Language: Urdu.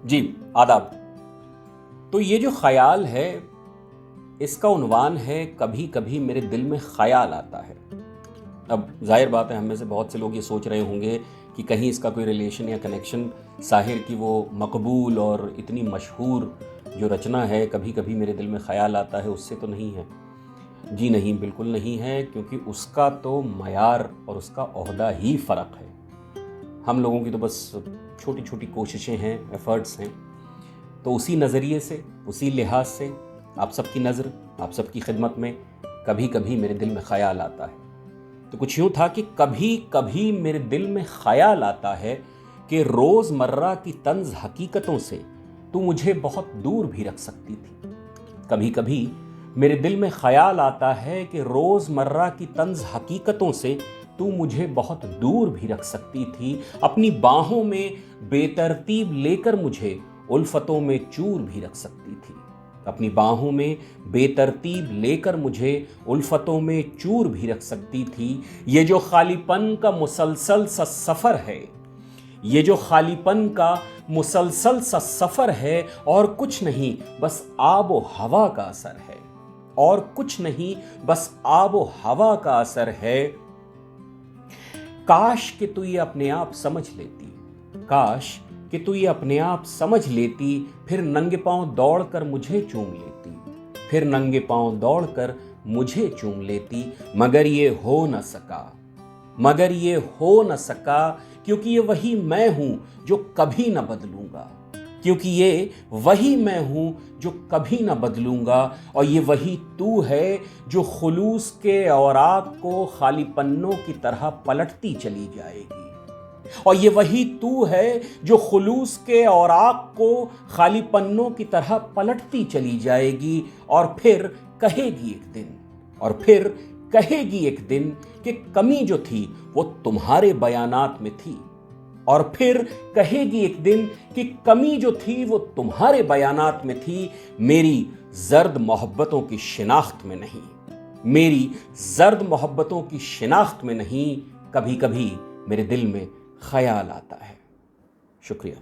جی آداب۔ تو یہ جو خیال ہے اس کا عنوان ہے کبھی کبھی میرے دل میں خیال آتا ہے۔ اب ظاہر بات ہے ہم میں سے بہت سے لوگ یہ سوچ رہے ہوں گے کہ کہیں اس کا کوئی ریلیشن یا کنیکشن ساحر کی وہ مقبول اور اتنی مشہور جو رچنا ہے کبھی کبھی میرے دل میں خیال آتا ہے اس سے تو نہیں ہے۔ جی نہیں، بالکل نہیں ہے، کیونکہ اس کا تو معیار اور اس کا عہدہ ہی فرق ہے۔ ہم لوگوں کی تو بس چھوٹی چھوٹی کوششیں ہیں، ایفرٹس ہیں۔ تو اسی نظریے سے، اسی لحاظ سے آپ سب کی نظر، آپ سب کی خدمت میں کبھی کبھی میرے دل میں خیال آتا ہے۔ تو کچھ یوں تھا کہ کبھی کبھی میرے دل میں خیال آتا ہے کہ روز مرہ کی طنز حقیقتوں سے تو مجھے بہت دور بھی رکھ سکتی تھی۔ کبھی کبھی میرے دل میں خیال آتا ہے کہ روز مرہ کی طنز حقیقتوں سے تو مجھے بہت دور بھی رکھ سکتی تھی، اپنی باہوں میں بے ترتیب لے کر مجھے الفتوں میں چور بھی رکھ سکتی تھی، اپنی باہوں میں بے ترتیب لے کر مجھے الفتوں میں چور بھی رکھ سکتی تھی۔ یہ جو خالی پن کا مسلسل سا سفر ہے، یہ جو خالی پن کا مسلسل سا سفر ہے، اور کچھ نہیں بس آب و ہوا کا اثر ہے، اور کچھ نہیں بس آب و ہوا کا اثر ہے۔ کاش کہ تو یہ اپنے آپ سمجھ لیتی، کاش کہ تو یہ اپنے آپ سمجھ لیتی، پھر ننگے پاؤں دوڑ کر مجھے چوم لیتی، پھر ننگے پاؤں دوڑ کر مجھے چوم لیتی، مگر یہ ہو نہ سکا، مگر یہ ہو نہ سکا، کیونکہ یہ وہی میں ہوں جو کبھی نہ بدلوں گا، کیونکہ یہ وہی میں ہوں جو کبھی نہ بدلوں گا، اور یہ وہی تو ہے جو خلوص کے اوراق کو خالی پنوں کی طرح پلٹتی چلی جائے گی، اور یہ وہی تو ہے جو خلوص کے اوراق کو خالی پنوں کی طرح پلٹتی چلی جائے گی، اور پھر کہے گی ایک دن، اور پھر کہے گی ایک دن کہ کمی جو تھی وہ تمہارے بیانات میں تھی، اور پھر کہے گی ایک دن کہ کمی جو تھی وہ تمہارے بیانات میں تھی، میری زرد محبتوں کی شناخت میں نہیں، میری زرد محبتوں کی شناخت میں نہیں۔ کبھی کبھی میرے دل میں خیال آتا ہے۔ شکریہ۔